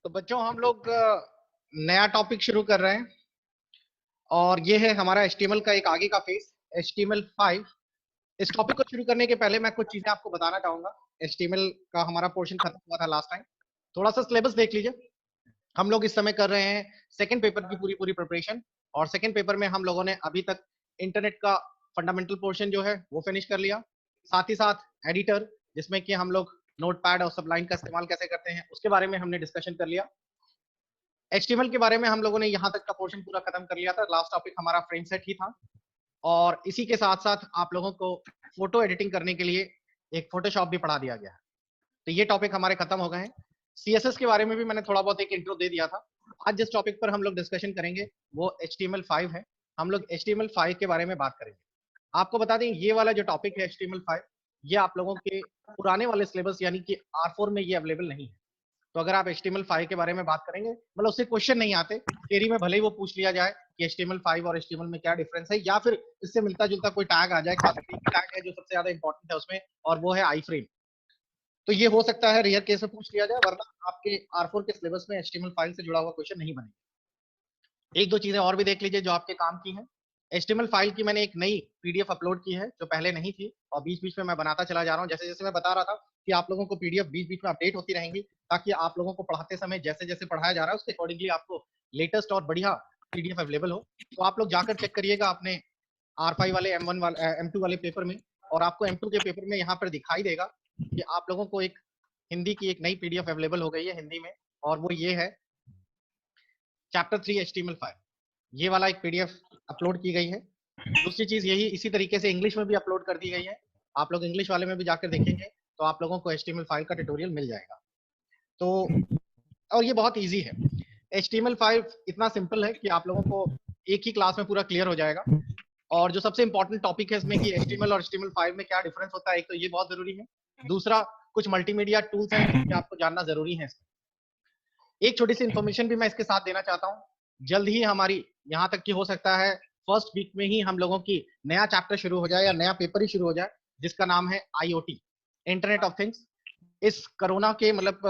तो बच्चों हम लोग नया टॉपिक शुरू कर रहे हैं और ये है हमारा HTML का एक आगे का फेस HTML5। इस टॉपिक को शुरू करने के पहले मैं कुछ चीजें आपको बताना चाहूंगा। HTML का हमारा पोर्शन खत्म हुआ था लास्ट टाइम। थोड़ा सा सिलेबस देख लीजिए। हम लोग इस समय कर रहे हैं सेकंड पेपर की पूरी पूरी प्रिपरेशन और सेकंड पेपर में हम लोगों ने अभी तक इंटरनेट का फंडामेंटल पोर्शन जो है वो फिनिश कर लिया। साथ ही साथ एडिटर जिसमें कि हम लोग नोटपैड और सबलाइन का इस्तेमाल कैसे करते हैं उसके बारे में हमने डिस्कशन कर लिया। HTML के बारे में हम लोगों ने यहाँ तक का पोर्शन पूरा खत्म कर लिया था। लास्ट टॉपिक हमारा फ्रेम सेट ही था और इसी के साथ साथ आप लोगों को फोटो एडिटिंग करने के लिए एक फोटोशॉप भी पढ़ा दिया गया है। तो ये टॉपिक हमारे खत्म हो गए हैं। CSS के बारे में भी मैंने थोड़ा बहुत एक इंट्रो दे दिया था। आज जिस टॉपिक पर हम लोग डिस्कशन करेंगे वो HTML5 है। हम लोग HTML5 के बारे में बात करेंगे। आपको बता दें ये वाला जो टॉपिक है HTML5 ये आप लोगों के पुराने वाले सिलेबस यानी कि R4 में ये अवेलेबल नहीं है। तो अगर आप HTML5 के बारे में बात करेंगे मतलब उससे क्वेश्चन नहीं आते, थ्योरी में भले ही वो पूछ लिया जाए कि HTML5 और HTML में क्या डिफरेंस है या फिर इससे मिलता जुलता कोई टैग आ जाए, खासकर एक टैग है जो सबसे ज्यादा इंपॉर्टेंट है उसमें और वो है आई फ्रेम। तो ये हो सकता है रेयर केस में पूछ लिया जाए, वरना आपके R4 के सिलेबस में HTML5 से जुड़ा हुआ क्वेश्चन नहीं बनेगा। एक दो चीजें और भी देख लीजिए जो आपके काम की हैं। HTML5 की मैंने एक नई PDF अपलोड की है जो पहले नहीं थी और बीच बीच में मैं बनाता चला जा रहा हूँ। जैसे जैसे मैं बता रहा था कि आप लोगों को PDF बीच बीच में अपडेट होती रहेंगी ताकि आप लोगों को पढ़ाते समय जैसे जैसे पढ़ाया जा रहा है उसके अकॉर्डिंगली आपको लेटेस्ट और बढ़िया PDF अवेलेबल हो। तो आप लोग जाकर चेक करिएगा अपने R5 वाले M1 वाले M2 वाले पेपर में और आपको M2 के पेपर में यहाँ पर दिखाई देगा कि आप लोगों को एक हिंदी की एक नई PDF अवेलेबल हो गई है हिंदी में और वो ये है चैप्टर 3 HTML5। ये वाला एक PDF अपलोड की गई है। दूसरी चीज यही इसी तरीके से इंग्लिश में भी अपलोड कर दी गई है। आप लोग इंग्लिश वाले में भी जाकर देखेंगे तो आप लोगों को HTML5 का ट्यूटोरियल मिल जाएगा। तो और ये बहुत इजी है। HTML5 इतना सिंपल है कि आप लोगों को एक ही क्लास में पूरा क्लियर हो जाएगा। और जो सबसे इंपॉर्टेंट टॉपिक है इसमें कि HTML और HTML5 में क्या डिफरेंस होता है, एक तो ये बहुत जरूरी है। दूसरा कुछ मल्टीमीडिया टूल्स हैं जो कि आपको जानना जरूरी है। एक छोटी सी इन्फॉर्मेशन भी मैं इसके साथ देना चाहता हूँ। जल्द ही हमारी यहाँ तक कि हो सकता है फर्स्ट वीक में ही हम लोगों की नया चैप्टर शुरू हो जाए या नया पेपर ही शुरू हो जाए जिसका नाम है IoT, इंटरनेट ऑफ थिंग्स। इस कोरोना के मतलब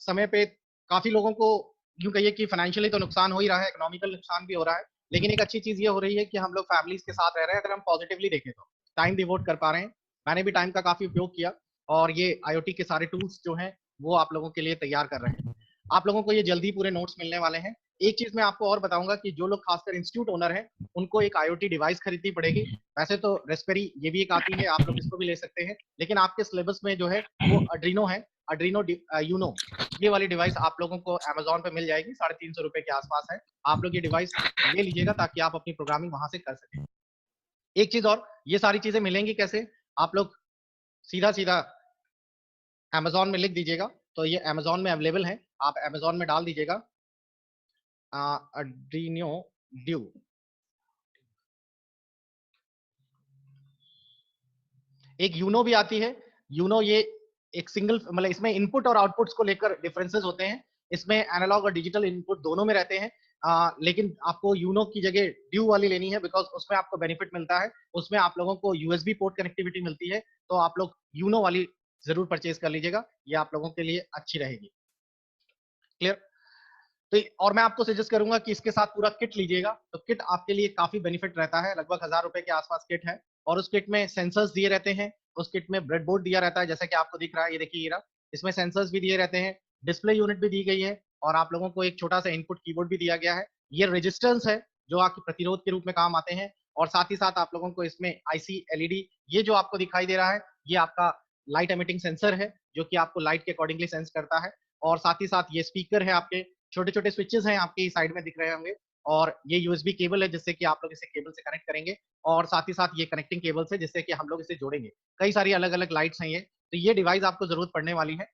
समय पे काफी लोगों को यूं कहिए कि फाइनेंशियली तो नुकसान हो ही रहा है, इकोनॉमिकल नुकसान भी हो रहा है, लेकिन एक अच्छी चीज ये हो रही है कि हम लोग फैमिलीज के साथ रह रहे हैं। अगर हम पॉजिटिवली देखें तो टाइम डिवोट कर पा रहे हैं। मैंने भी टाइम का काफी उपयोग किया और ये IoT के सारे टूल्स जो हैं वो आप लोगों के लिए तैयार कर रहे हैं। आप लोगों को ये जल्दी पूरे नोट्स मिलने वाले हैं। एक चीज मैं आपको और बताऊंगा कि जो लोग खासकर इंस्टीट्यूट ओनर हैं उनको एक IoT डिवाइस खरीदनी पड़ेगी। वैसे तो रेस्पेरी ये भी एक आती है, आप लोग इसको भी ले सकते हैं, लेकिन आपके सिलेबस में जो है वो अड्रीनो है, अड्रीनो यूनो। ये वाली डिवाइस आप लोगों को Amazon पे मिल जाएगी, 350 रुपए के आसपास है। आप लोग ये डिवाइस ले लीजिएगा ताकि आप अपनी प्रोग्रामिंग वहां से कर सकें। एक चीज और, ये सारी चीजें मिलेंगी कैसे? आप लोग सीधा सीधा Amazon में लिख दीजिएगा तो ये Amazon में अवेलेबल है। आप Amazon में डाल दीजिएगा Arduino Duo। एक यूनो भी आती है। यूनो ये एक सिंगल मतलब इसमें इनपुट और आउटपुट्स को लेकर डिफरेंसेस होते हैं। इसमें एनालॉग और डिजिटल इनपुट दोनों में रहते हैं। लेकिन आपको यूनो की जगह ड्यू वाली लेनी है बिकॉज उसमें आपको बेनिफिट मिलता है। उसमें आप लोगों को USB पोर्ट कनेक्टिविटी मिलती है। तो आप लोग यूनो वाली जरूर परचेज कर लीजिएगा, ये आप लोगों के लिए अच्छी रहेगी। क्लियर? तो और मैं आपको सजेस्ट करूंगा कि इसके साथ पूरा किट लीजिएगा। तो किट आपके लिए काफी बेनिफिट रहता है, लगभग 1000 रुपए के आसपास किट है और उस किट में सेंसर्स दिए रहते हैं। उस किट में ब्रेडबोर्ड दिया रहता है जैसे कि आपको दिख रहा है, ये देखिए ये रहा। इसमें सेंसर्स भी दिए रहते हैं, डिस्प्ले यूनिट भी दी गई है और आप लोगों को एक छोटा सा इनपुट कीबोर्ड भी दिया गया है। ये रेजिस्टेंस है जो आपके प्रतिरोध के रूप में काम आते हैं और साथ ही साथ आप लोगों को इसमें IC LED, ये जो आपको दिखाई दे रहा है ये आपका लाइट एमिटिंग सेंसर है जो कि आपको लाइट के अकॉर्डिंगली सेंस करता है। और साथ ही साथ ये स्पीकर है, आपके छोटे छोटे स्विचेस हैं आपके साइड में दिख रहे होंगे और ये USB केबल है जिससे कि आप लोग इसे केबल से कनेक्ट करेंगे और साथ ही साथ ये कनेक्टिंग केबल्स है जिससे कि हम लोग इसे जोड़ेंगे। कई सारी अलग अलग लाइट्स हैं ये, तो ये डिवाइस आपको जरूरत पड़ने वाली है।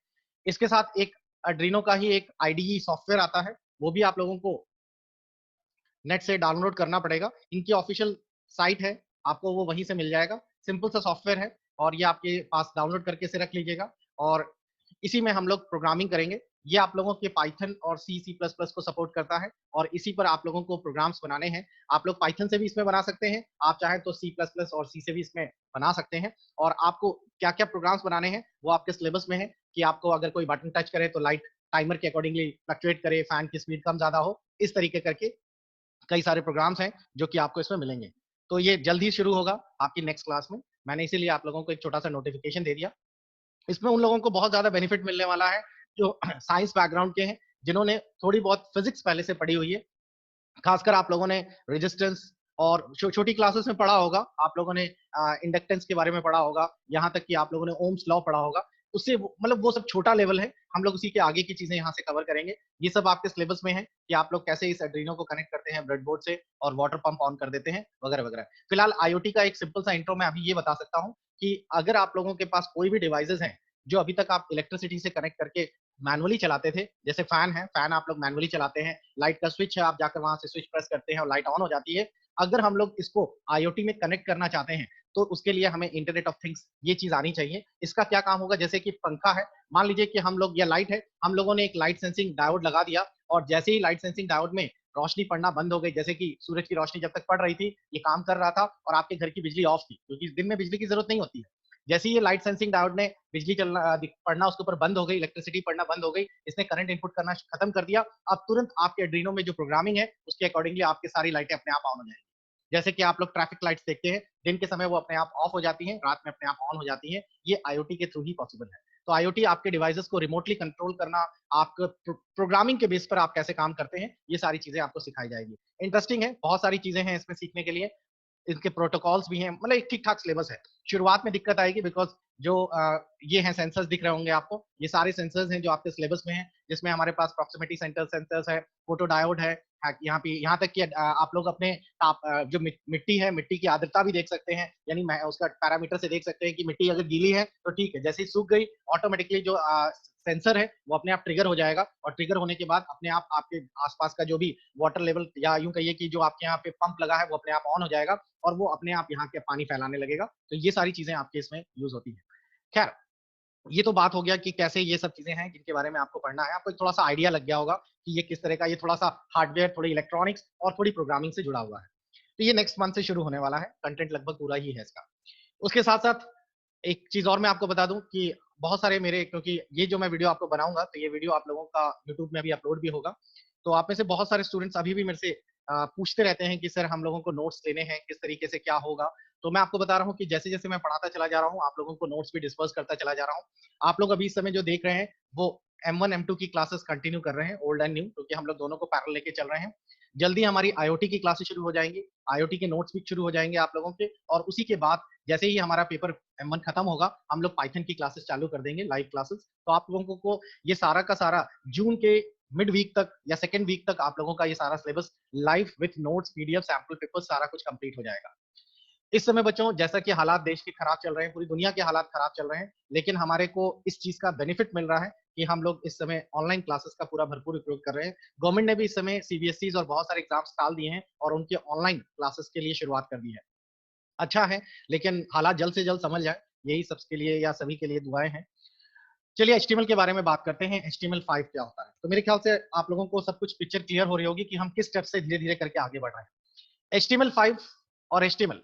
इसके साथ एक Arduino का ही एक IDE सॉफ्टवेयर आता है, वो भी आप लोगों को नेट से डाउनलोड करना पड़ेगा। इनकी ऑफिशियल साइट है, आपको वो वहीं से मिल जाएगा। सिंपल सा सॉफ्टवेयर है और ये आपके पास डाउनलोड करके इसे रख लीजिएगा और इसी में हम लोग प्रोग्रामिंग करेंगे। ये आप लोगों के पाइथन और C++ को सपोर्ट करता है और इसी पर आप लोगों को प्रोग्राम्स बनाने हैं। आप लोग पाइथन से भी इसमें बना सकते हैं, आप चाहें तो C++ और C से भी इसमें बना सकते हैं। और आपको क्या क्या प्रोग्राम्स बनाने हैं वो आपके सिलेबस में है कि आपको अगर कोई बटन टच करे तो लाइट टाइमर के अकॉर्डिंगली फ्लक्चुएट करे, फैन की स्पीड कम ज्यादा हो, इस तरीके करके कई सारे प्रोग्राम्स हैं जो कि आपको इसमें मिलेंगे। तो ये जल्द ही शुरू होगा आपकी नेक्स्ट क्लास में। मैंने इसीलिए आप लोगों को एक छोटा सा नोटिफिकेशन दे दिया। इसमें उन लोगों को बहुत ज्यादा बेनिफिट मिलने वाला है जो साइंस बैकग्राउंड के हैं, जिन्होंने थोड़ी बहुत फिजिक्स पहले से पढ़ी हुई है। खासकर आप लोगों ने रेजिस्टेंस और छोटी क्लासेस में पढ़ा होगा, आप लोगों ने इंडक्टेंस के बारे में पढ़ा होगा, यहाँ तक कि आप लोगों ने ओम्स लॉ पढ़ा होगा। उससे मतलब वो सब छोटा लेवल है, हम लोग उसी के आगे की चीजें यहाँ से कवर करेंगे। ये सब आपके सिलेबस में है कि आप लोग कैसे इस एड्रीनो को कनेक्ट करते हैं ब्रेडबोर्ड से और वाटर पंप ऑन कर देते हैं वगैरह वगैरह। फिलहाल आईओटी का एक सिंपल सा इंट्रो मैं अभी ये बता सकता हूँ कि अगर आप लोगों के पास कोई भी डिवाइसेस हैं जो अभी तक आप इलेक्ट्रिसिटी से कनेक्ट करके मैनुअली चलाते थे, जैसे फैन है, फैन आप लोग मैनुअली चलाते हैं, लाइट का स्विच है, आप जाकर वहां से स्विच प्रेस करते हैं और लाइट ऑन हो जाती है। अगर हम लोग इसको आईओटी में कनेक्ट करना चाहते हैं तो उसके लिए हमें इंटरनेट ऑफ थिंग्स ये चीज आनी चाहिए। इसका क्या काम होगा, जैसे कि पंखा है, मान लीजिए कि हम लोग, या लाइट है, हम लोगों ने एक लाइट सेंसिंग डायोड लगा दिया और जैसे ही लाइट सेंसिंग डायोड में रोशनी पड़ना बंद हो गई, जैसे कि सूरज की रोशनी जब तक पड़ रही थी, ये काम कर रहा था और आपके घर की बिजली ऑफ थी क्योंकि दिन में बिजली की जरूरत नहीं होती है। जैसे ही ये लाइट सेंसिंग डायोड ने बिजली चलना पड़ना उसके ऊपर बंद हो गई, इलेक्ट्रिसिटी पड़ना बंद हो गई, इसने करंट इनपुट करना खत्म कर दिया। अब तुरंत आपके एड्रीनो में जो प्रोग्रामिंग है उसके अकॉर्डिंगली आपकी सारी लाइटें अपने आप ऑन हो जाएंगी। जैसे कि आप लोग ट्रैफिक लाइट्स देखते हैं, दिन के समय वो अपने आप ऑफ हो जाती हैं, रात में अपने आप ऑन हो जाती हैं। ये आईओटी के थ्रू ही पॉसिबल है। तो आईओटी आपके डिवाइसेस को रिमोटली कंट्रोल करना, आपके प्रोग्रामिंग के बेस पर आप कैसे काम करते हैं, ये सारी चीजें आपको सिखाई जाएगी। इंटरेस्टिंग है, बहुत सारी चीजें हैं इसमें सीखने के लिए, इनके प्रोटोकॉल्स भी हैं, मतलब एक ठीक ठाक सिलेबस है। शुरुआत में दिक्कत आएगी बिकॉज जो ये हैं सेंसर्स दिख रहे होंगे आपको, ये सारे सेंसर्स हैं जो आपके सिलेबस में हैं, जिसमें हमारे पास प्रॉक्सिमिटी सेंसर्स है, फोटो डायोड है, यहाँ पे यहाँ तक कि आप लोग अपने जो मिट्टी है, मिट्टी की आर्द्रता भी देख सकते हैं, यानी उसका पैरामीटर से देख सकते हैं कि मिट्टी अगर गीली है तो ठीक है, जैसे ही सूख गई ऑटोमेटिकली जो सेंसर है वो अपने आप ट्रिगर हो जाएगा और ट्रिगर होने के बाद अपने आप आपके आसपास का जो भी वाटर लेवल, या यूं कहिए कि जो आपके यहाँ पे पंप लगा है वो अपने आप ऑन हो जाएगा और वो अपने आप यहाँ के पानी फैलाने लगेगा। तो ये सारी चीजें आपके इसमें यूज होती है। खैर, ये तो बात हो गया कि कैसे ये सब चीजें हैं जिनके बारे में आपको पढ़ना है। आपको थोड़ा सा आइडिया लग गया होगा कि ये किस तरह का, ये थोड़ा सा हार्डवेयर, थोड़ी इलेक्ट्रॉनिक्स और थोड़ी प्रोग्रामिंग से जुड़ा हुआ है। तो ये नेक्स्ट मंथ से शुरू होने वाला है, कंटेंट लगभग पूरा ही है इसका। उसके साथ साथ एक चीज और मैं आपको बता दूं कि बहुत सारे मेरे, क्योंकि ये जो मैं वीडियो आपको बनाऊंगा तो ये वीडियो आप लोगों का यूट्यूब में अभी अपलोड भी होगा, तो आप में से बहुत सारे स्टूडेंट्स अभी भी मेरे से पूछते रहते हैं कि सर हम लोगों को नोट्स लेने हैं, किस तरीके से क्या होगा। तो मैं आपको बता रहा हूँ कि जैसे जैसे मैं पढ़ाता चला जा रहा हूँ, आप लोगों को नोट्स भी डिस्पर्स करता चला जा रहा हूँ। आप लोग अभी इस समय जो देख रहे हैं वो M1 M2 की क्लासेस कंटिन्यू कर रहे हैं, ओल्ड एंड न्यू, क्योंकि हम लोग दोनों को पैरेलल लेके चल रहे हैं। जल्दी हमारी आईओटी की क्लासेस शुरू हो जाएंगी, आईओटी के नोट्स भी शुरू हो जाएंगे आप लोगों के, और उसी के बाद जैसे ही हमारा पेपर M1 खत्म होगा, हम लोग पाइथन की क्लासेस चालू कर देंगे, लाइव क्लासेस। तो आप लोगों को ये सारा का सारा जून के मिड वीक तक या सेकेंड वीक तक आप लोगों का ये सारा syllabus live with notes, PDF, sample paper, सारा कुछ कंप्लीट हो जाएगा। इस समय बच्चों, जैसा कि हालात देश के खराब चल रहे हैं, पूरी दुनिया के हालात खराब चल रहे हैं, लेकिन हमारे को इस चीज का बेनिफिट मिल रहा है कि हम लोग इस समय ऑनलाइन क्लासेस का पूरा भरपूर उपयोग कर रहे हैं। गवर्नमेंट ने भी इस समय सीबीएसई और बहुत सारे एग्जाम्स टाल दिए हैं और उनके ऑनलाइन क्लासेस के लिए शुरुआत कर दी है। अच्छा है, लेकिन हालात जल्द से जल्द समझ जाए, यही सबके लिए या सभी के लिए दुआएं हैं। चलिए एचटीएमएल के बारे में बात करते हैं। HTML5 क्या होता है? तो मेरे ख्याल से आप लोगों को सब कुछ पिक्चर क्लियर हो रही होगी कि हम किस स्टेप से धीरे धीरे करके आगे बढ़ रहे हैं। HTML5 और HTML,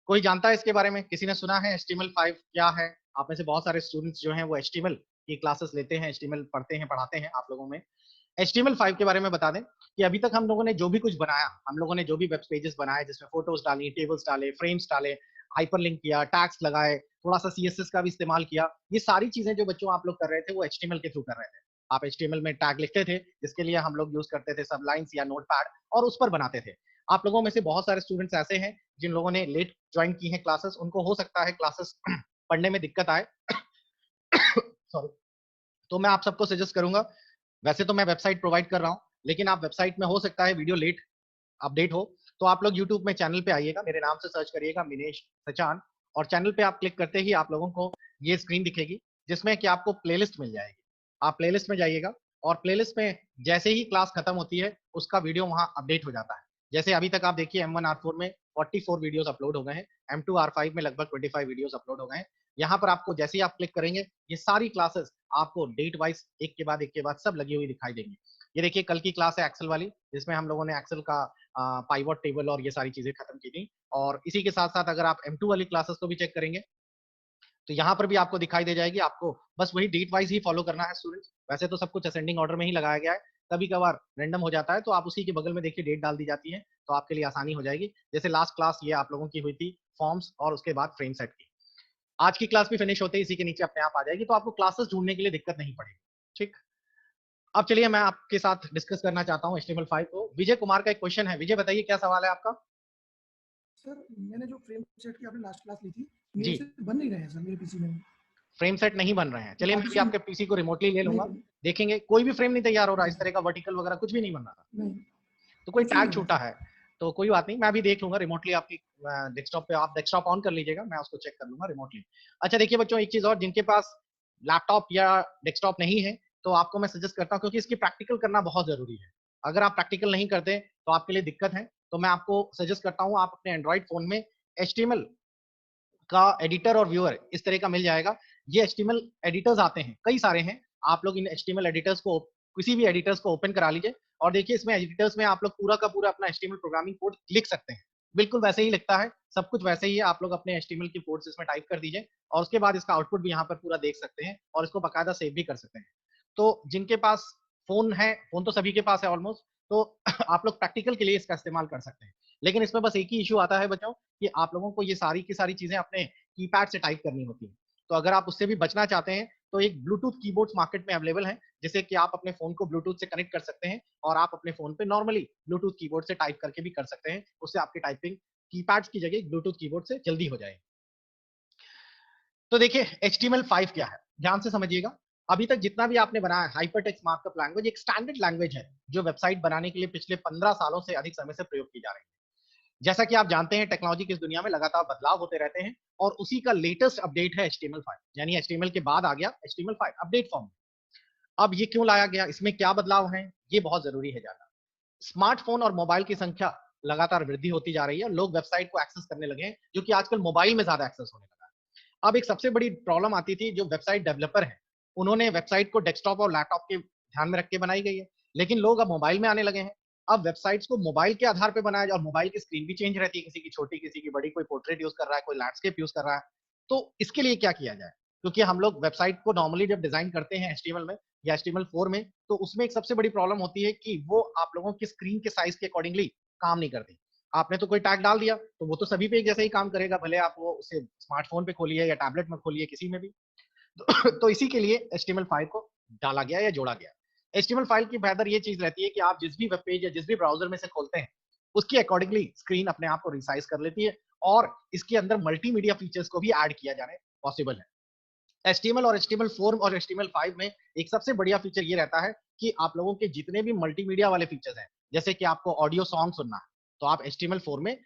कोई जानता है इसके बारे में? किसी ने सुना है HTML5 क्या है? आप में से बहुत सारे स्टूडेंट्स जो हैं वो HTML की क्लासेस लेते हैं, HTML पढ़ते हैं, पढ़ाते हैं आप लोगों में। HTML5 के बारे में बता दें कि अभी तक हम लोगों ने जो भी कुछ बनाया, हम लोगों ने जो भी वेब पेजेस बनाए जिसमें फोटोज डाली, टेबल्स डाले, फ्रेम्स डाले, हाइपरलिंक किया, टैग्स लगाए, थोड़ा सा CSS का भी इस्तेमाल किया, ये सारी चीजें जो बच्चों आप लोग कर रहे थे वो HTML के थ्रू कर रहे थे। आप HTML में टैग लिखते थे जिसके लिए हम लोग यूज करते थे सबलाइन्स या नोटपैड, और उस पर बनाते थे। आप लोगों में से बहुत सारे स्टूडेंट्स ऐसे हैं जिन लोगों ने लेट ज्वाइन की हैं क्लासेस, उनको हो सकता है क्लासेस पढ़ने में दिक्कत आए। सॉरी। तो मैं आप सबको सजेस्ट करूंगा, वैसे तो मैं वेबसाइट प्रोवाइड कर रहा हूं, लेकिन आप वेबसाइट में हो सकता है वीडियो लेट अपडेट हो, तो आप लोग यूट्यूब में चैनल पे आइएगा, मेरे नाम से सर्च करिएगा मिनेश सचान, और चैनल पे आप क्लिक करते ही आप लोगों को ये स्क्रीन दिखेगी जिसमें कि आपको प्लेलिस्ट मिल जाएगी। आप प्लेलिस्ट में जाइएगा और प्लेलिस्ट में जैसे ही क्लास खत्म होती है उसका वीडियो वहां अपडेट हो जाता है। जैसे अभी तक आप देखिए M1 R4 में 44 वीडियोस अपलोड हो गए हैं, M2 R5 में लगभग 25 वीडियोस अपलोड हो गए हैं। यहाँ पर आपको जैसे ही आप क्लिक करेंगे ये सारी क्लासेस आपको डेट वाइज एक के बाद सब लगी हुई दिखाई देंगी। ये देखिए कल की क्लास है एक्सेल वाली, जिसमें हम लोगों ने एक्सेल का पाइवट टेबल और ये सारी चीजें खत्म की थी। और इसी के साथ साथ अगर आप M2 वाली क्लासेस को भी चेक करेंगे तो यहाँ पर भी आपको दिखाई दे जाएगी, आपको बस वही डेट वाइज ही फॉलो करना है स्टूडेंट्स। वैसे तो सब कुछ असेंडिंग ऑर्डर में ही लगाया गया है, कभी कभार रैंडम हो जाता है, तो आप उसी के बगल में देखिए डेट डाल दी जाती है, तो आपके लिए आसानी हो जाएगी। जैसे लास्ट क्लास ये आप लोगों की हुई थी फॉर्म्स और उसके बाद फ्रेम सेट की। आज की क्लास भी फिनिश होते ही इसी के नीचे अपने आप आ जाएगी, तो आपको क्लासेस ढूंढने के लिए दिक्कत नहीं पड़ेगी। ठीक, अब चलिए मैं आपके साथ डिस्कस करना चाहता हूँ HTML5 को। विजय कुमार का एक क्वेश्चन है, विजय बताइए क्या सवाल है आपका? सर मैंने जो फ्रेम सेट की आपने लास्ट क्लास ली थी, जी, मेरे से बन नहीं रहे हैं सर मेरे पीसी में। फ्रेम सेट नहीं बन रहे हैं। चलिए मैं भी पार्टीशन आपके पीसी को रिमोटली ले नहीं लूंगा, बन। देखेंगे कोई भी फ्रेम नहीं तैयार हो रहा, जी इस सर। तरह का वर्टिकल वगैरह कुछ भी नहीं बन रहा, नहीं, तो कोई कुछ नहीं टैग बना छूटा सर। है। तो कोई बात नहीं, मैं भी देख लूंगा रिमोटली आपकी डेस्कटॉप पे। आप डेस्कटॉप ऑन कर लीजिएगा, मैं उसको चेक कर लूंगा रिमोटली। अच्छा देखिए बच्चों, एक चीज और, जिनके पास लैपटॉप या डेस्कटॉप नहीं है, तो आपको मैं सजेस्ट करता हूँ, क्योंकि इसकी प्रैक्टिकल करना बहुत जरूरी है। अगर आप प्रैक्टिकल नहीं करते तो आपके लिए दिक्कत है। तो मैं आपको सजेस्ट करता हूँ, आप अपने एंड्रॉइड फोन में HTML का एडिटर और व्यूअर इस तरह का मिल जाएगा। ये HTML एडिटर्स आते हैं, कई सारे हैं। आप लोग इन HTML एडिटर्स को, किसी भी एडिटर्स को ओपन करा लीजिए, और देखिए इसमें एडिटर्स में आप लोग पूरा का पूरा अपना HTML प्रोग्रामिंग कोड लिख सकते हैं। बिल्कुल वैसे ही लिखता है, सब कुछ वैसे ही है। आप लोग अपने HTML की कोड्स इसमें टाइप कर दीजिए, और उसके बाद इसका आउटपुट भी यहाँ पर पूरा देख सकते हैं, और इसको बाकायदा सेव भी कर सकते हैं। तो जिनके पास फोन है, फोन तो सभी के पास है ऑलमोस्ट, तो आप लोग प्रैक्टिकल के लिए इसका इस्तेमाल कर सकते हैं। लेकिन इसमें बस एक ही इशू आता है बच्चों, कि आप लोगों को ये सारी की सारी चीजें अपने कीपैड से टाइप करनी होती है। तो अगर आप उससे भी बचना चाहते हैं, तो एक ब्लूटूथ कीबोर्ड्स मार्केट में अवेलेबल है, जिससे कि आप अपने फोन को ब्लूटूथ से कनेक्ट कर सकते हैं, और आप अपने फोन पे नॉर्मली ब्लूटूथ कीबोर्ड से टाइप करके भी कर सकते हैं। उससे आपकी टाइपिंग कीपैड्स की जगह ब्लूटूथ कीबोर्ड से जल्दी हो जाएगी। तो देखिए HTML5 क्या है, ध्यान से समझिएगा। अभी तक जितना भी आपने बनाया, हाइपरटेक्स्ट मार्कअप लैंग्वेज एक स्टैंडर्ड लैंग्वेज है, जो वेबसाइट बनाने के लिए पिछले 15 सालों से अधिक समय से प्रयोग की जा रही है। जैसा कि आप जानते हैं, टेक्नोलॉजी की इस दुनिया में लगातार बदलाव होते रहते हैं, और उसी का लेटेस्ट अपडेट है HTML5। यानी HTML के बाद आ गया HTML5 अपडेट फॉर्म। अब ये क्यों लाया गया, इसमें क्या बदलाव है, ये बहुत जरूरी है जानना। स्मार्टफोन और मोबाइल की संख्या लगातार वृद्धि होती जा रही है, और लोग वेबसाइट को एक्सेस करने लगे हैं, जो कि आजकल मोबाइल में ज्यादा एक्सेस होने लगा है। अब एक सबसे बड़ी प्रॉब्लम आती थी, जो वेबसाइट डेवलपर है, उन्होंने वेबसाइट को डेस्कटॉप और लैपटॉप के ध्यान में रख के बनाई गई है, लेकिन लोग अब मोबाइल में आने लगे हैं। अब वेबसाइट्स को मोबाइल के आधार पर बनाया जाए, और मोबाइल की स्क्रीन भी चेंज रहती है, किसी की छोटी किसी की बड़ी, कोई पोर्ट्रेट यूज कर रहा है, कोई लैंडस्केप यूज कर रहा है। तो इसके लिए क्या किया जाए, क्योंकि हम लोग वेबसाइट को नॉर्मली जब डिजाइन करते हैं HTML में या HTML4 में, तो उसमें एक सबसे बड़ी प्रॉब्लम होती है कि वो आप लोगों की स्क्रीन के साइज के अकॉर्डिंगली काम नहीं करती। आपने तो कोई टैग डाल दिया, तो वो तो सभी पे एक जैसे ही काम करेगा, भले आप वो उसे स्मार्टफोन पे खोलिए या टैबलेट में खोलिए, किसी में भी। तो इसी के लिए HTML5 को डाला गया या जोड़ा गया। HTML5 की बेहतर ये चीज रहती है कि आप जिस भी वेब पेज या जिस भी ब्राउजर में से खोलते हैं, उसकी अकॉर्डिंगली स्क्रीन अपने आप को रिसाइज कर लेती है, और इसके अंदर मल्टीमीडिया फीचर्स को भी ऐड किया जाने पॉसिबल है। HTML और HTML4 और HTML5 में एक सबसे बढ़िया फीचर ये रहता है कि आप लोगों के जितने भी मल्टीमीडिया वाले फीचर्स हैं, जैसे कि आपको ऑडियो सॉन्ग सुनना है, तो आप HTML4 में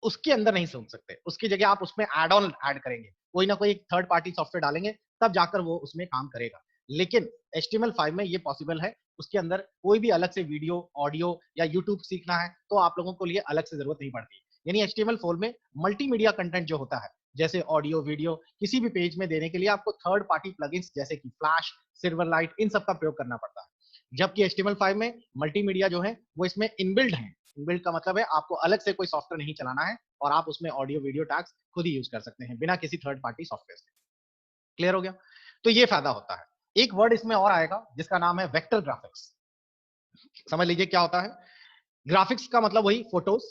उसके अंदर नहीं सुन सकते। उसकी जगह आप उसमें एड ऑन ऐड करेंगे, कोई ना कोई थर्ड पार्टी सॉफ्टवेयर डालेंगे, तब जाकर वो उसमें काम करेगा। लेकिन HTML5 में ये पॉसिबल है, उसके अंदर कोई भी अलग से वीडियो, ऑडियो या यूट्यूब सीखना है, तो आप लोगों को लिए अलग से जरूरत नहीं पड़ती। यानी HTML4 में मल्टीमीडिया कंटेंट जो होता है, जैसे ऑडियो, वीडियो, किसी भी पेज में देने के लिए आपको थर्ड पार्टी प्लगइन्स जैसे कि फ्लैश, सिल्वरलाइट, इन सब का प्रयोग करना पड़ता है। जबकि HTML5 में मल्टीमीडिया जो है वो इसमें इनबिल्ड है। इनबिल्ड का मतलब है आपको अलग से कोई सॉफ्टवेयर नहीं चलाना है, और आप उसमें ऑडियो वीडियो टैग्स खुद ही यूज कर सकते हैं बिना किसी थर्ड पार्टी सॉफ्टवेयर से। क्लियर हो गया? तो ये फायदा होता है। एक वर्ड इसमें और आएगा जिसका नाम है वेक्टर ग्राफिक्स। समझ लीजिए क्या होता है। ग्राफिक्स का मतलब वही फोटोज।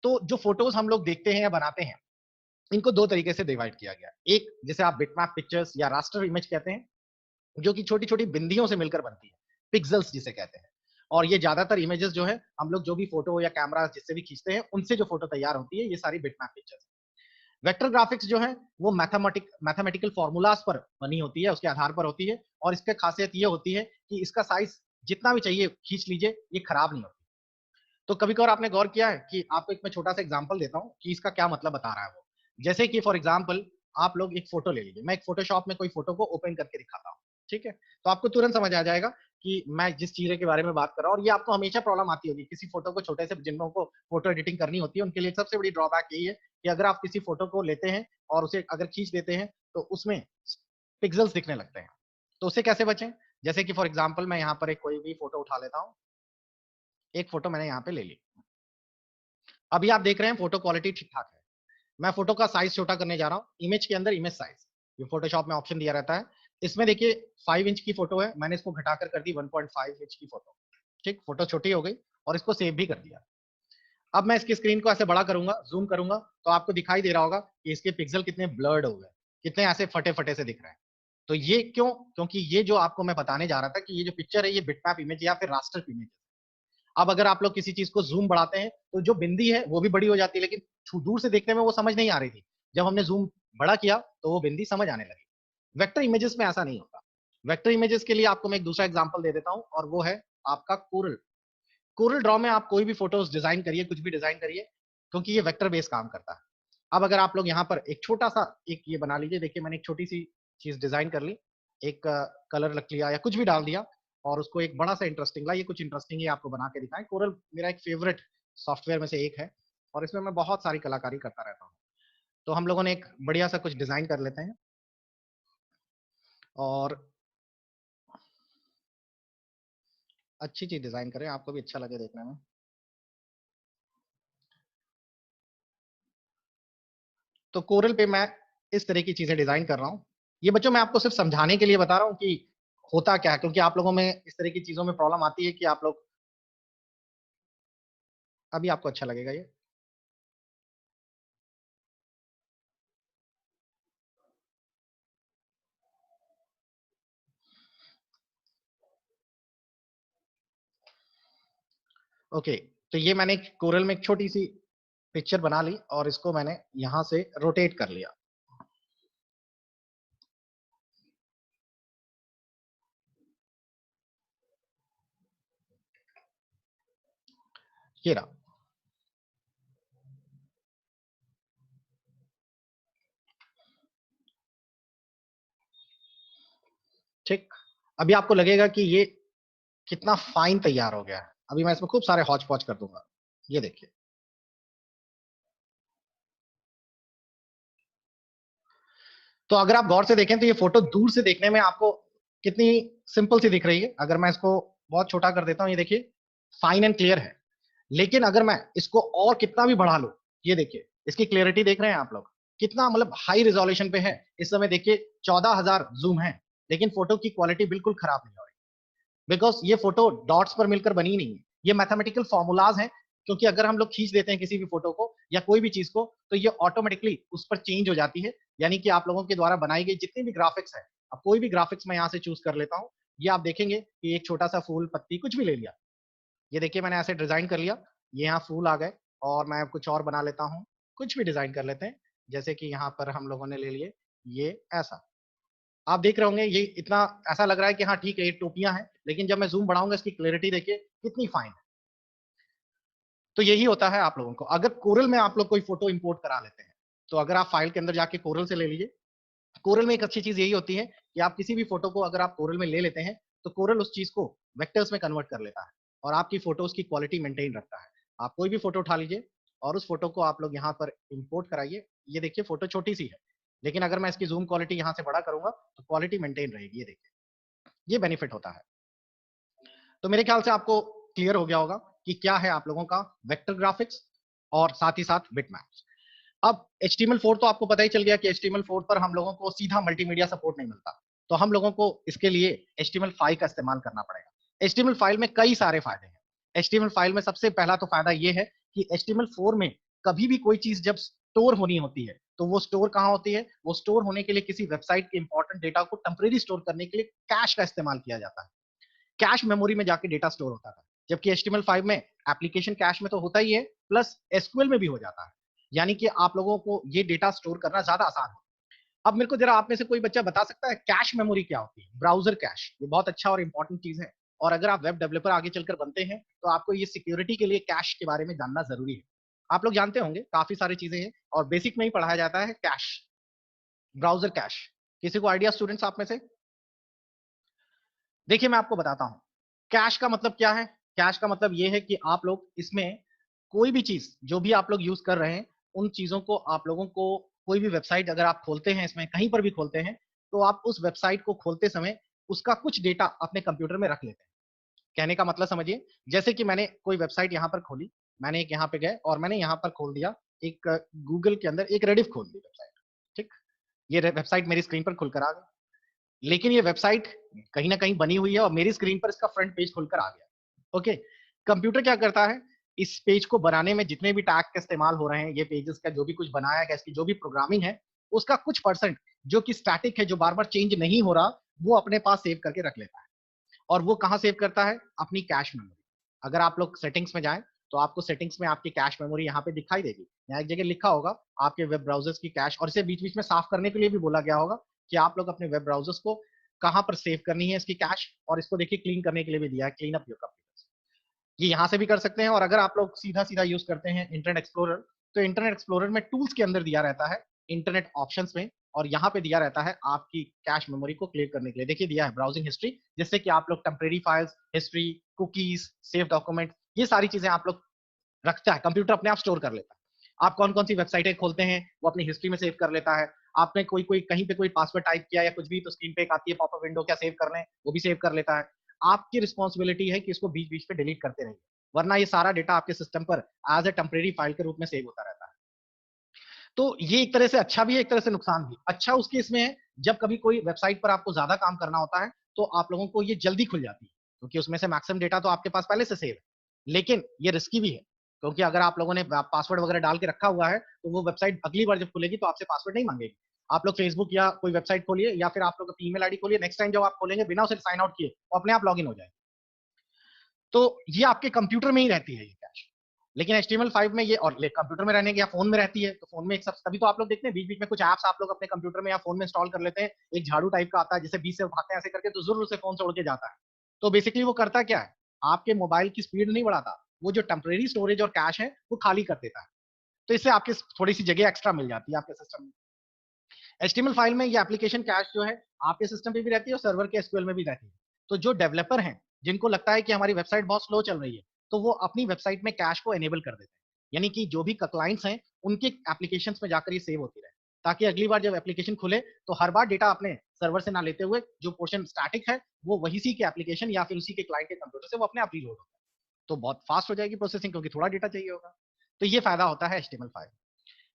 तो जो फोटोज हम लोग देखते हैं या बनाते हैं, इनको दो तरीके से डिवाइड किया गया। एक जिसे आप बिटमैप पिक्चर्स या रास्टर इमेज कहते हैं, जो कि छोटी-छोटी बिंदियों से मिलकर बनती है, पिक्सेल्स जिसे कहते हैं। और ये ज्यादातर इमेजेस जो है, हम लोग जो भी फोटो या कैमरा जिससे भी खींचते हैं, उनसे जो फोटो तैयार होती है, ये सारी बिटमैप पिक्चर्स। वेक्टर ग्राफिक्स जो है, वो मैथमेटिकल फॉर्मूलाज पर बनी होती है, उसके आधार पर होती है, और इसकी खासियत ये होती है कि इसका साइज जितना भी चाहिए खींच लीजिए, ये खराब नहीं होती। तो कभी कभार आपने गौर किया है कि आपको एक मैं छोटा सा एग्जांपल देता हूँ कि इसका क्या मतलब बता रहा है वो। जैसे कि फॉर एग्जांपल, आप लोग एक फोटो ले लीजिए, मैं एक फोटोशॉप में कोई फोटो को ओपन करके दिखाता हूँ, ठीक है? तो आपको तुरंत समझ आ जाएगा कि मैं जिस चीज के बारे में बात कर रहा हूँ। और ये आपको हमेशा प्रॉब्लम आती होगी किसी फोटो को, छोटे से जिन लोगों को फोटो एडिटिंग करनी होती है, उनके लिए सबसे बड़ी ड्रॉबैक यही है कि अगर आप किसी फोटो को लेते हैं और उसे अगर खींच देते हैं, तो उसमें पिक्सल्स दिखने लगते हैं। तो उससे कैसे बचें? जैसे कि फॉर एग्जाम्पल, मैं यहाँ पर एक कोई भी फोटो उठा लेता हूँ। एक फोटो मैंने यहाँ पे ले ली। अभी आप देख रहे हैं फोटो क्वालिटी ठीक ठाक है। मैं फोटो का साइज छोटा करने जा रहा हूँ, इमेज के अंदर इमेज साइज। ये फोटोशॉप में ऑप्शन दिया रहता है। इसमें देखिए 5 इंच की फोटो है, मैंने इसको घटाकर कर दी 1.5 इंच की फोटो। ठीक, फोटो छोटी हो गई और इसको सेव भी कर दिया। अब मैं इसकी स्क्रीन को ऐसे बड़ा करूंगा, जूम करूंगा, तो आपको दिखाई दे रहा होगा कि इसके पिक्सल कितने ब्लर्ड हो गए, कितने ऐसे फटे फटे से दिख रहे हैं। तो ये क्यों? क्योंकि ये जो आपको मैं बताने जा रहा था कि ये जो पिक्चर है ये बिटमैप इमेज या फिर रास्टर इमेज। अब अगर आप लोग किसी चीज को जूम बढ़ाते हैं तो जो बिंदी है वो भी बड़ी हो जाती है, लेकिन दूर से देखने में वो समझ नहीं आ रही थी। जब हमने जूम बड़ा किया तो वो बिंदी समझ आने लगी। वेक्टर इमेजेस में ऐसा नहीं होता। वेक्टर इमेजेस के लिए आपको मैं एक दूसरा एग्जांपल दे देता हूं, और वो है आपका कोरल। कोरल ड्रॉ में आप कोई भी फोटोज डिजाइन करिए, कुछ भी डिजाइन करिए, क्योंकि ये वेक्टर बेस्ड काम करता है। अब अगर आप लोग यहाँ पर एक छोटा सा एक ये बना लीजिए, देखिए मैंने एक छोटी सी चीज डिजाइन कर ली, एक कलर रख लिया या कुछ भी डाल दिया, और उसको एक बड़ा सा इंटरेस्टिंग ला, ये कुछ इंटरेस्टिंग ही आपको बना के दिखाएं। कोरल मेरा एक फेवरेट सॉफ्टवेयर में से एक है, और इसमें मैं बहुत सारी कलाकारी करता रहता हूँ। तो हम लोगों ने एक बढ़िया सा कुछ डिजाइन कर लेते हैं, और अच्छी चीज डिजाइन करें, आपको भी अच्छा लगे देखने में। तो कोरल पे मैं इस तरह की चीजें डिजाइन कर रहा हूँ। ये बच्चों मैं आपको सिर्फ समझाने के लिए बता रहा हूँ कि होता क्या है, क्योंकि आप लोगों में इस तरह की चीजों में प्रॉब्लम आती है कि आप लोग, अभी आपको अच्छा लगेगा ये। ओके, तो ये मैंने कोरल में एक छोटी सी पिक्चर बना ली, और इसको मैंने यहां से रोटेट कर लिया। ये रहा। ठीक, अभी आपको लगेगा कि ये कितना फाइन तैयार हो गया है। अभी मैं इसमें खूब सारे हौच पौच कर दूंगा। ये देखिए, तो अगर आप गौर से देखें तो ये फोटो दूर से देखने में आपको कितनी सिंपल सी दिख रही है। अगर मैं इसको बहुत छोटा कर देता हूं, ये देखिए फाइन एंड क्लियर है। लेकिन अगर मैं इसको और कितना भी बढ़ा लूं, ये देखिए इसकी क्लियरिटी देख रहे हैं आप लोग, कितना मतलब हाई रिजोल्यूशन पे है। इस समय देखिए 14,000 जूम है, लेकिन फोटो की क्वालिटी बिल्कुल खराब नहीं हो रही, बिकॉज ये फोटो डॉट्स पर मिलकर बनी नहीं है, ये मैथमेटिकल फॉर्मूलाज हैं। क्योंकि अगर हम लोग खींच देते हैं किसी भी फोटो को या कोई भी चीज को, तो ये ऑटोमेटिकली उस पर चेंज हो जाती है। यानी कि आप लोगों के द्वारा बनाई गई जितनी भी ग्राफिक्स है, अब कोई भी ग्राफिक्स मैं यहाँ से चूज कर लेता हूँ, ये आप देखेंगे कि एक छोटा सा फूल पत्ती कुछ भी ले लिया, ये देखिए मैंने ऐसे डिजाइन कर लिया, ये यहाँ फूल आ गए, और मैं कुछ और बना लेता हूँ, कुछ भी डिजाइन कर लेते हैं। जैसे कि यहाँ पर हम लोगों ने ले लिए ये ऐसा, आप देख रहे होंगे ये इतना ऐसा लग रहा है कि हाँ ठीक है ये टोपियां हैं, लेकिन जब मैं जूम बढ़ाऊंगा इसकी क्लैरिटी देखिए कितनी फाइन है। तो यही होता है आप लोगों को, अगर कोरल में आप लोग कोई फोटो इंपोर्ट करा लेते हैं, तो अगर आप फाइल के अंदर जाके कोरल से ले लीजिए। कोरल में एक अच्छी चीज यही होती है कि आप किसी भी फोटो को अगर आप कोरल में ले लेते हैं, तो कोरल उस चीज को वेक्टर्स में कन्वर्ट कर लेता है, और आपकी फोटोज की क्वालिटी मेंटेन रखता है। आप कोई भी फोटो उठा लीजिए और उस फोटो को आप लोग यहाँ पर इंपोर्ट कराइए। ये देखिए फोटो छोटी सी है, लेकिन अगर मैं इसकी जूम क्वालिटी यहाँ से बड़ा करूंगा तो क्वालिटी मेंटेन रहेगी। ये देखिए, ये बेनिफिट होता है। तो मेरे ख्याल से आपको क्लियर हो गया होगा कि क्या है आप लोगों का वेक्टर ग्राफिक्स और साथ ही साथ बिटमैप्स। अब HTML4 तो आपको पता ही चल गया कि HTML4 पर हम लोगों को सीधा मल्टीमीडिया सपोर्ट नहीं मिलता, तो हम लोगों को इसके लिए HTML5 का इस्तेमाल करना पड़ेगा। HTML5 में कई सारे फायदे हैं। HTML5 में सबसे पहला तो फायदा ये है कि HTML4 में कभी भी कोई चीज जब स्टोर होनी होती है, तो वो स्टोर कहाँ होती है? वो स्टोर होने के लिए किसी वेबसाइट के इंपॉर्टेंट डेटा को टेम्परेरी स्टोर करने के लिए कैश का इस्तेमाल किया जाता है। कैश मेमोरी में जाके डेटा स्टोर होता था, जबकि HTML5 में एप्लीकेशन कैश में तो होता ही है, प्लस SQL में भी हो जाता है। यानी कि आप लोगों को ये डेटा स्टोर करना ज्यादा आसान है। अब मेरे को जरा आप में से कोई बच्चा बता सकता है कैश मेमोरी क्या होती है? ब्राउजर कैश, ये बहुत अच्छा और इंपॉर्टेंट चीज है, और अगर आप वेब डेवलपर आगे चलकर बनते हैं तो आपको ये सिक्योरिटी के लिए कैश के बारे में जानना जरूरी है। आप लोग जानते होंगे काफी सारी चीजें हैं, और बेसिक में ही पढ़ाया जाता है कैश, ब्राउजर कैश। किसी को आइडिया स्टूडेंट्स आप में से? देखिए मैं आपको बताता हूं कैश का मतलब क्या है। कैश का मतलब यह है कि आप लोग इसमें कोई भी चीज जो भी आप लोग यूज कर रहे हैं, उन चीजों को आप लोगों को, कोई भी वेबसाइट अगर आप खोलते हैं, इसमें कहीं पर भी खोलते हैं, तो आप उस वेबसाइट को खोलते समय उसका कुछ डेटा अपने कंप्यूटर में रख लेते हैं। कहने का मतलब समझिए, जैसे कि मैंने कोई वेबसाइट यहाँ पर खोली, मैंने एक यहाँ पे गए और मैंने यहाँ पर खोल दिया एक गूगल के अंदर एक रेडिफ खोल दी वेबसाइट। ठीक, ये वेबसाइट मेरी स्क्रीन पर खुलकर आ गई, लेकिन ये वेबसाइट कहीं ना कहीं बनी हुई है और मेरी स्क्रीन पर इसका फ्रंट पेज खुलकर आ गया। ओके, कंप्यूटर क्या करता है, इस पेज को बनाने में जितने भी टैग का इस्तेमाल हो रहे हैं, ये पेजेस का जो भी कुछ बनाया गया, इसकी जो भी प्रोग्रामिंग है, उसका कुछ परसेंट जो कि स्टैटिक है, जो बार बार चेंज नहीं हो रहा, वो अपने पास सेव करके रख लेता है। और वो कहाँ सेव करता है, अपनी कैश मेमोरी। अगर आप लोग सेटिंग्स में जाएं तो आपको सेटिंग्स में आपकी कैश मेमोरी यहाँ पे दिखाई देगी। यहाँ एक जगह लिखा होगा आपके वेब ब्राउजर्स की कैश, और इसे बीच बीच में साफ करने के लिए भी बोला गया होगा कि आप लोग अपने वेब ब्राउजर्स को कहाँ पर सेव करनी है इसकी कैश, और इसको देखिए क्लीन करने के लिए भी दिया है, क्लीन अप योर कंप्यूटर। ये यहाँ से भी कर सकते हैं। और अगर आप लोग सीधा सीधा यूज करते हैं इंटरनेट एक्सप्लोरर, तो इंटरनेट एक्सप्लोरर में टूल्स के अंदर दिया रहता है इंटरनेट ऑप्शंस में, और यहाँ पे दिया रहता है आपकी कैश मेमोरी को क्लियर करने के लिए। देखिए दिया है ब्राउजिंग हिस्ट्री, जिससे कि आप लोग temporary files, history, cookies, save document, ये सारी चीजें आप लोग रखता है, कंप्यूटर अपने आप स्टोर कर लेता है। आप कौन कौन सी वेबसाइटें खोलते हैं वो अपनी हिस्ट्री में सेव कर लेता है। आपने कोई कोई कहीं पे कोई पासवर्ड टाइप किया या कुछ भी, तो स्क्रीन पे एक आती है पॉपअप विंडो, क्या सेव कर लें, वो भी सेव कर लेता है। आपकी रिस्पॉन्सिबिलिटी है कि इसको बीच बीच पे डिलीट करते रहिए, वरना ये सारा डेटा आपके सिस्टम पर एज ए टेम्परेरी फाइल के रूप में सेव होता रहता है। तो ये एक तरह से अच्छा भी है, एक तरह से नुकसान भी। अच्छा उसके इसमें है, जब कभी कोई वेबसाइट पर आपको ज्यादा काम करना होता है तो आप लोगों को ये जल्दी खुल जाती है, क्योंकि उसमें से मैक्सिमम डेटा तो आपके पास पहले से सेव है। लेकिन ये रिस्की भी है, क्योंकि अगर आप लोगों ने पासवर्ड वगैरह डाल के रखा हुआ है तो वो वेबसाइट अगली बार जब खुलेगी तो आपसे पासवर्ड नहीं मांगेगी। आप लोग फेसबुक या कोई वेबसाइट खोलिए, या फिर आप लोग अपनी ईमेल आईडी खोलिए, नेक्स्ट टाइम जब आप खोलेंगे बिना उसे साइन आउट किए वो अपने आप लॉग इन हो जाए। तो ये आपके कंप्यूटर में ही रहती है ये कैश। लेकिन HTML5 में ये, और कंप्यूटर में रहने के या फोन में रहती है, तो फोन में एक सब, तभी तो आप लोग देखते हैं बीच बीच में कुछ ऐप्स आप लोग अपने कंप्यूटर में या फोन में इंस्टॉल कर लेते हैं। एक झाड़ू टाइप का आता है जिसे बीच से उठाते हैं ऐसे करके, तो जरूर उसे फोन से उड़ के जाता है। तो बेसिकली वो करता क्या है, आपके मोबाइल की स्पीड नहीं बढ़ाता, वो जो टेम्परेरी स्टोरेज और कैश है वो खाली कर देता है। तो इससे आपके थोड़ी सी जगह एक्स्ट्रा मिल जाती है आपके सिस्टम में। HTML फाइल में ये एप्लीकेशन कैश जो है आपके सिस्टम पे भी रहती है और सर्वर के SQL में भी रहती है। तो जो डेवलपर हैं, जिनको लगता है कि हमारी वेबसाइट बहुत स्लो चल रही है, तो वो अपनी वेबसाइट में कैश को एनेबल कर देते हैं। यानी कि जो भी क्लाइंट्स हैं, उनके एप्लीकेशंस में जाकर ये सेव होती रहे, ताकि अगली बार जब एप्लीकेशन खुले तो हर बार डेटा अपने सर्वर से ना लेते हुए जो पोर्शन स्टैटिक है वो वही सी के एप्लीकेशन या फिर उसी के क्लाइंट के कंप्यूटर से वो अपने आप रीलोड होता है। तो बहुत फास्ट हो जाएगी प्रोसेसिंग, क्योंकि थोड़ा डेटा चाहिए होगा। तो ये फायदा होता है HTML5।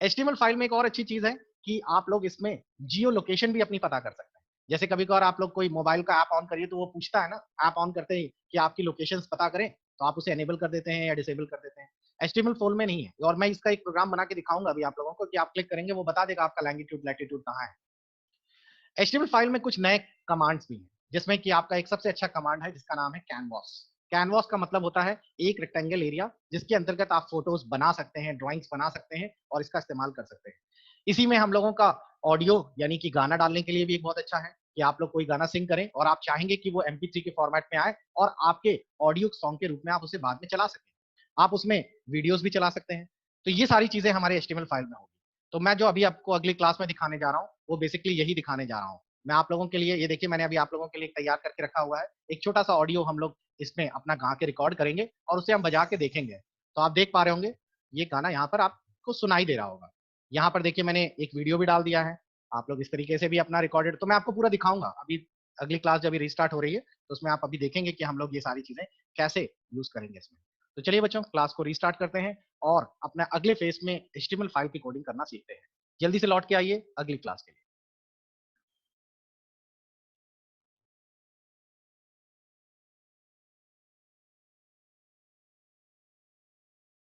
HTML फाइल में एक और अच्छी चीज है कि आप लोग इसमें जियो लोकेशन भी अपनी पता कर सकते हैं। जैसे कभी कभार आप लोग कोई मोबाइल का ऐप ऑन करिए तो वो पूछता है ना, ऐप ऑन करते ही कि आपकी लोकेशन पता करें, तो आप उसे एनेबल कर देते हैं या डिसेबल कर देते हैं। HTML4 में नहीं है, और मैं इसका एक प्रोग्राम बना के दिखाऊंगा अभी आप लोगों को, कि आप क्लिक करेंगे वो बता देगा आपका लैंगिट्यूड लैटिट्यूड कहाँ है। HTML फाइल में कुछ नए कमांड्स भी हैं, जिसमें कि आपका एक सबसे अच्छा कमांड है जिसका नाम है कैनवास। कैनवास का मतलब होता है एक रेक्टेंगल एरिया, जिसके अंतर्गत आप फोटोज बना सकते हैं, ड्राइंग्स बना सकते हैं और इसका इस्तेमाल कर सकते हैं। इसी में हम लोगों का ऑडियो यानी कि गाना डालने के लिए भी एक बहुत अच्छा है, कि आप लोग कोई गाना सिंग करें और आप चाहेंगे कि वो MP3 के फॉर्मेट में आए और आपके ऑडियो सॉन्ग के रूप में आप उसे बाद में चला सकें। आप उसमें वीडियोस भी चला सकते हैं। तो ये सारी चीजें हमारे HTML फाइल में होगी। तो मैं जो अभी आपको अगली क्लास में दिखाने जा रहा हूँ वो बेसिकली यही दिखाने जा रहा हूँ। मैं आप लोगों के लिए, ये देखिए मैंने अभी आप लोगों के लिए तैयार करके रखा हुआ है एक छोटा सा ऑडियो, हम लोग इसमें अपना गा के रिकॉर्ड करेंगे और उसे हम बजा के देखेंगे। तो आप देख पा रहे होंगे ये गाना यहाँ पर आपको सुनाई दे रहा होगा। यहाँ पर देखिए मैंने एक वीडियो भी डाल दिया है, आप लोग इस तरीके से भी अपना रिकॉर्डेड, तो मैं आपको पूरा दिखाऊंगा अभी। अगली क्लास जब रिस्टार्ट हो रही है तो उसमें आप अभी देखेंगे कि हम लोग ये सारी चीजें कैसे यूज करेंगे इसमें। तो चलिए बच्चों, क्लास को रिस्टार्ट करते हैं और अपना अगले फेज में HTML5 की कोडिंग करना सीखते हैं। जल्दी से लौट के आइए अगली क्लास के लिए।